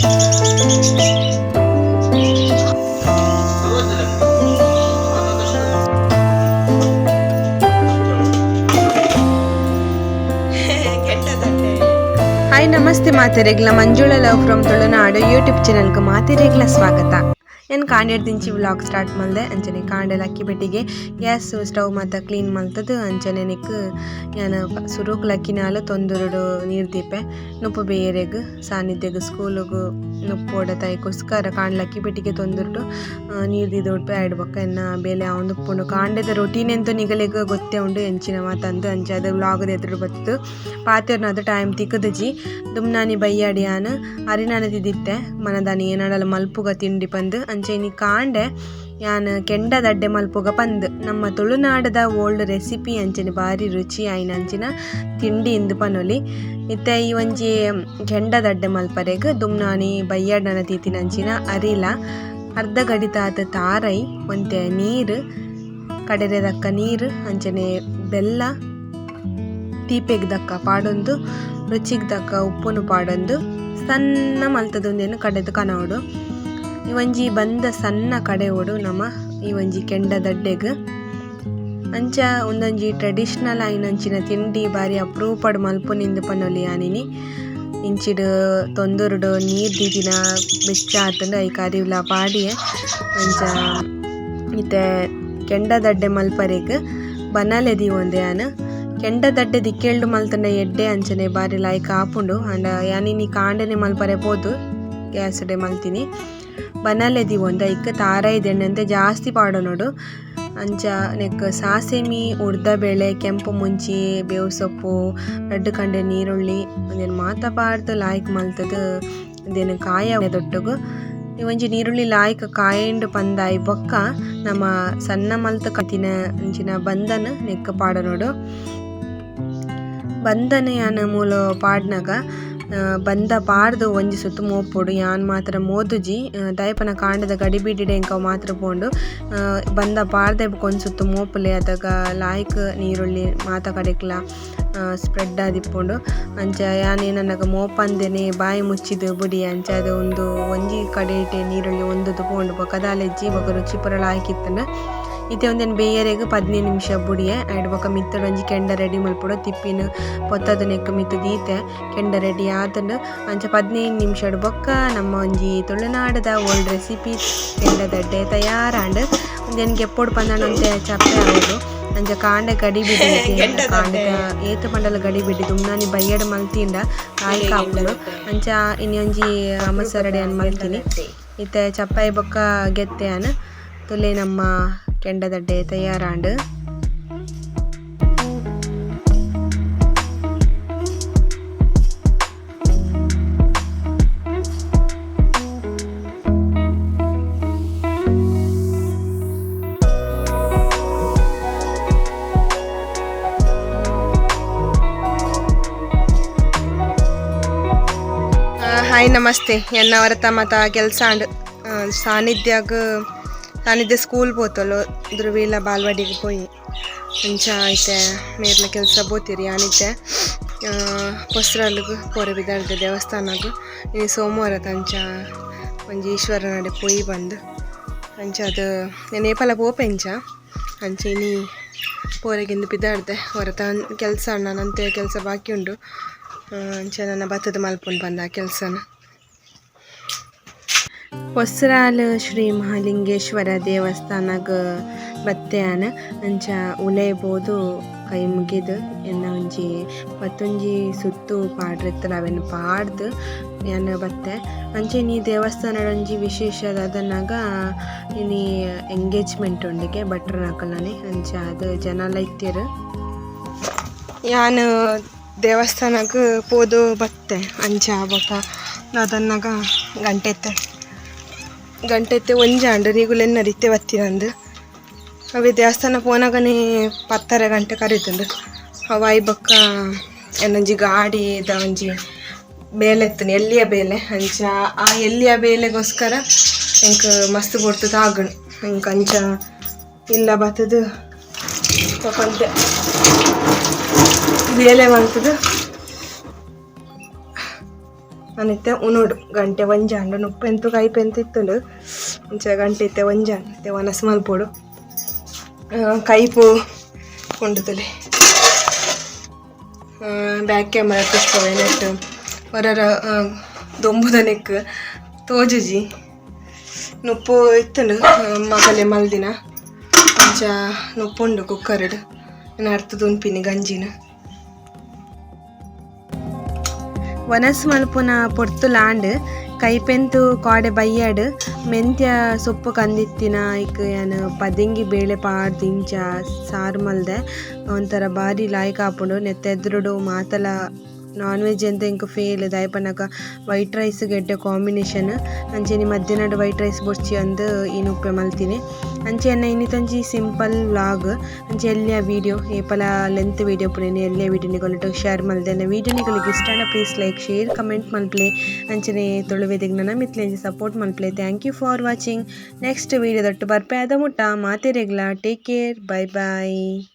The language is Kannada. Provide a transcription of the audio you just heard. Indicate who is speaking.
Speaker 1: ಹಾಯ್ ನಮಸ್ತೆ ಮಾತೆರೆಗ್ಲ ಮಂಜುಳ ಲವ್ ಫ್ರಮ್ ತುಳುನಾಡು ಯೂಟ್ಯೂಬ್ ಚಾನಲ್ಗೆ ಮಾತೆರೆಗ್ಲ ಸ್ವಾಗತ. ನಾನು ಕಾಂಡೆಡ್ ದಿಂಚಿ ವ್ಲಾಗ್ ಸ್ಟಾರ್ಟ್ ಮಾಡಿದೆ ಅಂಚನೆ ಕಾಂಡೆಲ್ ಅಕ್ಕಿ ಬೆಟ್ಟಿಗೆ ಗ್ಯಾಸ್ ಸ್ಟವ್ ಮತ್ತು ಕ್ಲೀನ್ ಮಾಡ್ತದ್ದು ಅಂಚನೆ ನಿಕ್ ನಾನು ಸುರುಕ್ಲು ಅಕ್ಕಿನಾಲು ತೊಂದರುಡು ನೀರು ದೀಪೆ ನುಪ್ಪು ಬೇರೆಗ್ ಸಾನ್ನಿಧ್ಯಗ್ ಸ್ಕೂಲಿಗೂ ನುಪ್ಪು ಓಡತಾಯಿಗೋಸ್ಕರ ಕಾಂಡ್ಲ ಅಕ್ಕಿ ಬೆಟ್ಟಿಗೆ ತೊಂದರುಡು ನೀರು ದೀದೊಡ್ಪೆ ಆಡ್ಬಕ್ಕ ಎನ್ನ ಬೇಲೆ ಅವನು ಉಪ್ಪುಂಡು ಕಾಂಡೆದ ರೊಟೀನ್ ಎಂತ ನಿಗಲಿಗೆ ಗೊತ್ತೇ ಉಂಡು ಎಂಚಿನ ಮಾತಂದು ಅಂಚೆ ಅದು ವ್ಲಾಗದ ಎದುರು ಬತ್ತು ಪಾತೆರ್ನದು ಟೈಮ್ ತಿಕ್ಕದಜಿ ದುಮ್ನಾನಿ ಬಯ್ಯಾಡಿಯಾನು ಅರಿನಾನ ತಿದ್ದಿತ್ತೆ ಮನದಾನಿ ಏನಡಲ ಮಲ್ಪುಗ ತಿಂಡಿ ಪಂದು ಅಂಚೆನಿ ಕಾಂಡೆ ಯಾನು ಕೆಂಡದಡ್ಡೆ ಮಲ್ಪುಗ ಪಂದು ನಮ್ಮ ತುಳುನಾಡದ ಓಲ್ಡ್ ರೆಸಿಪಿ ಅಂಚನೆ ಭಾರಿ ರುಚಿ ಆಯ್ನ ಅಂಚಿನ ತಿಂಡಿ ಇಂದು ಪನೊಲಿ ಇತ್ತೆ ಈ ಒಂಜಿ ಕೆಂಡದಡ್ಡೆ ಮಲ್ಪರೆಗ್ ದುಮ್ನಾನಿ ಬಯ್ಯಾಡನ ತೀತಿನ ಅಂಚಿನ ಅರಿಲ ಅರ್ಧ ಗಡಿತಾದ ತಾರೈ ಒಂತೆ ನೀರು ಕಡೆರೆದಕ್ಕ ನೀರು ಅಂಚನೆ ಬೆಲ್ಲ ತೀಪೆಗ್ ದಕ್ಕ ಪಾಡೊಂದು ರುಚಿಗೆ ದಕ್ಕ ಉಪ್ಪುನು ಪಾಡೊಂದು ಸಣ್ಣ ಮಲ್ತದೊಂದೇನು ಕಡೆದು ಕನವಡು ಈ ಒಂಜಿ ಬಂದ ಸಣ್ಣ ಕಡೆವೋಡು ನಮ್ಮ ಈ ಒಂಜಿ ಕೆಂಡದಡ್ಡೆಗ್ ಅಂಚ ಒಂದೊಂಜಿ ಟ್ರೆಡಿಷ್ನಲ್ ಆಯ್ನಂಚಿನ ತಿಂಡಿ ಬಾರಿ ಅಪ್ರೂಪಡ್ ಮಲ್ಪುನಿಂದು ಪನೊಲಿ ಆನಿನಿ ಇಂಚಿಡು ತೊಂದರುಡು ನೀರು ದೀದಿನ ಬೆಚ್ಚ ಆತಂಡು ಐ ಕರಿವ್ಲ ಪಾಡಿಯೆ ಅಂಚ ಇತ್ತೆ ಕೆಂಡದಡ್ಡೆ ಮಲ್ಪರೆಗ್ ಬನಲೆ ದೀವೊಂದೆ ಯಾನು ಕೆಂಡದಡ್ಡೆ ದಿಕ್ಕೇಳ್ಡು ಮಲ್ತಂಡ ಎಡ್ಡೆ ಅಂಚನೆ ಬಾರಿ ಲಾಯ್ಕ್ ಆಪುಂಡು ಅಂಡ ಯಾನಿನಿ ಕಾಂಡೆನೆ ಮಲ್ಪರೆ ಪೋದು ಗ್ಯಾಸ್ ಡೆ ಮಲ್ತೀನಿ ಬನಲೆ ದಿವೊಂದ ಇಕ್ಕ ತಾರಾಯ್ದೆಣ್ಣೆ ಅಂತ ಜಾಸ್ತಿ ಪಾಡೋನೋಡು ಅಂಚ ನೆಕ್ ಸಾಸೆಮಿ ಉರ್ದಬೇಳೆ ಕೆಂಪು ಮುಂಚಿ ಬೇವು ಸೊಪ್ಪು ರೆಡ್ ಕಂಡೆ ನೀರುಳ್ಳಿ ಅದೇನು ಮಾತ ಪಾಡ್ದು ಲಾಯ್ಕ್ ಮಲ್ತದು ಅದೇನು ಕಾಯ ದೊಡ್ಡಗು ಒಂಜಿ ನೀರುಳ್ಳಿ ಲಾಯ್ಕ್ ಕಾಯಂಡು ಪಂದಾಯಿ ಬೊಕ್ಕ ನಮ್ಮ ಸಣ್ಣ ಮಲ್ತ ಕತಿನ ಅಂಚಿನ ಬಂದನ ನೆಕ್ ಪಾಡನೋಡು ಬಂದನ ಯಾನ ಮೂಲ ಪಾಡ್ನಾಗ ಬಂದ ಪಾಡ್ದು ಒಂಜಿ ಸುತ್ತು ಮೋಪುಡು ಯಾನ್ ಮಾತ್ರ ಮೋದುಜಿ ದಯಪನ ಕಾಂಡದ ಗಡಿ ಬಿಡಿಡೆ ಎಂಕ ಮಾತ್ರ ಪೋಂಡು ಬಂದ ಪಾಡ್ದೆ ಒಂದು ಸುತ್ತು ಮೋಪುಲೆ ಅದಾಗ ಲಾಯ್ಕ್ ನೀರುಳ್ಳಿ ಮಾತ ಕಡೆಕ್ಲ ಸ್ಪ್ರೆಡ್ ಆದಿಪ್ಪುಂಡು ಅಂಚ ಯಾನೇ ನನಗೆ ಮೋಪಂದೆನೆ ಬಾಯಿ ಮುಚ್ಚಿದು ಬುಡಿ ಅಂಚ ಅದು ಒಂದು ಒಂಜಿ ಕಡೆ ಇಟ್ಟೆ ನೀರುಳ್ಳಿ ಒಂದುದು ಪೋಂಡು ಬೊಕದಾಲೆಜ್ಜಿ ಬೊಕ ರುಚಿ ಪುರ ಲಾಯ್ಕಿತ್ತಂಡು ಇತ್ತೆ ಒಂದೇನು ಬೇಯರೆಗ್ 15 ನಿಮಿಷ ಬುಡಿಯೆ ಐಡ್ ಬೊಕ ಮಿತ್ತಡ್ ಒಂಜಿ ಕೆಂಡ ರೆಡಿ ಮಲ್ಪುಡು ತಿಪ್ಪಿನ ಪೊತ್ತದ ನೆಕ್ ಮಿತ್ತು ದೀತೆ ಕೆಂಡ ರೆಡಿ ಆತಂಡು ಅಂಚ 15 ನಿಮಿಷಡ್ ಬೊಕ್ಕ ನಮ್ಮ ಒಂಜಿ ತುಳುನಾಡದ ಓಲ್ಡ್ ರೆಸಿಪಿ ಕೆಂಡದಡ್ಡೆ ತಯಾರಾಂಡ್ ಒಂದೇನ್ಗೆ ಎಪ್ಪೊಡು ಪಂದಣಂತೆ ಚಪ್ಪೆ ಆಗೋದು ಅಂಚ ಕಾಂಡೆ ಗಡಿ ಬಿಡಿ ಕಾಂಡೆ ಏತು ಪಂಡಲ ಗಡಿ ಬಿಡಿ ದುಮ್ನಾನಿ ಬಯ್ಯಡ ಮಲ್ತಿಂಡ ಕಾಯಿ ಕಾಪುಂಡು ಅಂಚ ಇನ್ನು ಒಂಜಿ ಅಮಸರಡೆ ಅನ್ ಮಲ್ತೀನಿ ಇತ್ತೆ ಚಪ್ಪಾಯಿ ಬೊಕ್ಕ ಗೆತ್ತೆ ಅನ್ ತುಲೆ ನಮ್ಮ ಕೆಂಡದಡ್ಡೆ ತಯಾರಾಂಡ್ ಹಾಯ್ ನಮಸ್ತೆ ಎನ್ನ ಹೊರತ ಮತ ಕೆಲಸ ಅಂಡ್ ಸಾನ್ನಿಧ್ಯ ಸ್ಕೂಲ್ ಪೋತಲು ಧ್ರುವೀಲ ಬಾಲ್ವಾಡಿಗೆ ಪೋಯಿ ಅಂಚ ಐತೆ ಮೇರ್ಲ ಕೆಲಸ ಬೋತಿರಿ ಆನಿತ್ತೆ ಪೊಸ್ರಲ್ಗೂ ಪೋರೆ ಬಿದ್ದಾಳ್ದೆ ದೇವಸ್ಥಾನಗೂ ಇನ್ನು ಸೋಮವಾರ ಅಂಚ ಒಂಜಿ ಈಶ್ವರ ನಡೆ ಪೋಯಿ ಬಂದು ಅಂಚ ಅದು ನೇಪಾಲ ಪೋಪೆಂಚ ಅಂಚ ಇನಿ ಪೋರೆಗಿಂದು ಬಿದ್ದಾಡ್ದೆ ಹೊರತ ಕೆಲಸ ನನ್ನಂತೆ ಕೆಲಸ ಬಾಕಿ ಉಂಡು ಅಂಚ ನನ್ನ ಭತ್ತದ ಮಲ್ಪುಂಡು ಬಂದ ಆ ಕೆಲಸನ ಪೊಸ್ರಾಲ್ ಶ್ರೀ ಮಹಾಲಿಂಗೇಶ್ವರ ದೇವಸ್ಥಾನಗ ಬತ್ತೆಯಾನ ಅಂಚ ಉಲೇಬೋದು ಕೈ ಮುಗಿದು ಎನ್ನ ಒಂಜಿ ಮತ್ತೊಂಜಿ ಸುತ್ತು ಪಾಡ್ರಿತ್ತಲ್ಲ ಅವೆನ್ನು ಪಾಡ್ದು ಎನ್ನ ಬತ್ತೆ ಅಂಚೆ ನೀ ದೇವಸ್ಥಾನದ ಒಂಜಿ ವಿಶೇಷ ಅದನ್ನಾಗ ಇನಿ ಎಂಗೇಜ್ಮೆಂಟ್ ಉಂಡಿಗೆ ಭಟ್ರ ನಕಲನೆ ಅಂಚ ಅದು ಜನ ಲೈತ್ಯರು ಯಾನು ದೇವಸ್ಥಾನಕ್ಕೆ ಪೋದು ಬತ್ತೆ ಅಂಚ ಬೊಕ ಅದನ್ನಾಗ ಗಂಟೆತ್ತೆ ಒಂಜಾಂಡು ನೀಗುಲೆನ್ನ ರೀತಿ ಬತ್ತಿರಂದು ಅವೇ ದೇವಸ್ಥಾನ ಪೋನಾಗನೇ 10 ಗಂಟೆ ಕರೀತಂದು ಅವಾಯಿ ಬೊಕ್ಕ ಏನೊಂಜಿ ಗಾಡಿದ ಒಂಜಿ ಬೇಲೆ ಎತ್ತನೆ ಎಲ್ಲಿಯ ಬೇಲೆ ಅಂಚ ಆ ಎಲ್ಲಿಯ ಬೇಲೆಗೋಸ್ಕರ ಎಂಕ್ ಮಸ್ತ್ ಕೊಡ್ತು ತಾಗಣು ಎಂಕ್ ಅಂಚ ಇಲ್ಲ ಬತ್ತದು ತಕೊಂಡೆ ಬೇಲೆ ಮಾಡ್ತದು ನಾನಿತ್ತೆ ಉನೋಡು ಗಂಟೆ ಒಂಜಾಂಡು ನುಪ್ಪೆಂತು ಕೈಪೆಂತು ಇತ್ತುಂಡು ಇಂಚ ಗಂಟೆ ಇತ್ತೆ ಒಂಜಾಂಡು ಇತ್ತೆ ವನಸ್ ಮಲ್ಪೋಡು ಕೈಪು ಕೊಂಡುತ್ತಲೆ ಬ್ಯಾಕ್ ಕ್ಯಾಮರಾ ಪುಷ್ಪವೇ ನೆಟ್ ಹೊರರ ದೊಂಬುದ ನೆಕ್ ತೋಜುಜಿ ನುಪ್ಪು ಇತ್ತುಂಡು ಮಗಲೆ ಮಲ್ದಿನ ಇಂಚ ನುಪ್ಪುಂಡು ಕುಕ್ಕರ್ಡು ನಾನು ಅರ್ಥ ಉನ್ಪಿನಿ ಗಂಜಿನ ವನಸ್ ಮಲ್ಪುನ ಪೊರ್ತು ಲಾಂಡ್ ಕೈಪೆಂತು ಕಾಡೆ ಬಯ್ಯಾಡು ಮೆಂತ್ಯ ಸೊಪ್ಪು ಕಂದಿತ್ತಿನ ಇಕ್ ಏನು ಪದಿಂಗಿ ಬೇಳೆ ಪಾಡ್ದು ಇಂಚ ಸಾರು ಮಲ್ದೆ ಒಂಥರ ಭಾರಿ ಲಾಯ್ಕ್ ಆಪುಂಡು ನೆತ್ತ ಎದುರುಡು ಮಾತಲ ನಾನ್ ವೆಜ್ ಅಂತ ಇಂಕ ಫೇಲ್ ದಾಯಪನಕ ವೈಟ್ ರೈಸ್ ಗೆಡ್ಡೆ ಕಾಂಬಿನೇಷನ್ ಅಂಚೆನಿ ಮಧ್ಯಾಹ್ನದ ವೈಟ್ ರೈಸ್ ಬೊರ್ಚಿ ಅಂದು ಈ ಉಪ್ಪೆ ಮಲ್ತೀನಿ ಅಂಚೆ ಎನ್ನ ಇನ್ನಿತೊಂಜಿ ಸಿಂಪಲ್ ವ್ಲಾಗ್ ಅಂಚೆ ಎಲ್ಲಿಯ ವೀಡಿಯೋ ಏಪಲ ಲೆಂತ್ ವೀಡಿಯೋ ಪುನೇನು ಎಲ್ಲಿಯ ವೀಡಿಯೋ ನಿಗೊಲಿಟ್ಟು ಶೇರ್ ಮಲ್ದೆ ವೀಡಿಯೋ ನಿಗಳಿಗೆ ಇಷ್ಟನ ಪ್ಲೀಸ್ ಲೈಕ್ ಶೇರ್ ಕಮೆಂಟ್ ಮಲ್ಪ್ಲೆ ಅಂಚನೆ ತೊಳುವೆದಿಗೆ ನನ್ನ ಮಿತ್ಲೆ ಸಪೋರ್ಟ್ ಮಲ್ಪ್ಲೆ thank you for watching next ವೀಡಿಯೋದೊಟ್ಟು ಬರ್ಪೆ ಅದ ಮುಟ್ಟ ಮಾತೆರೆಗ್ಲ ಟೇಕ್ ಕೇರ್ ಬೈ ಬಾಯ್.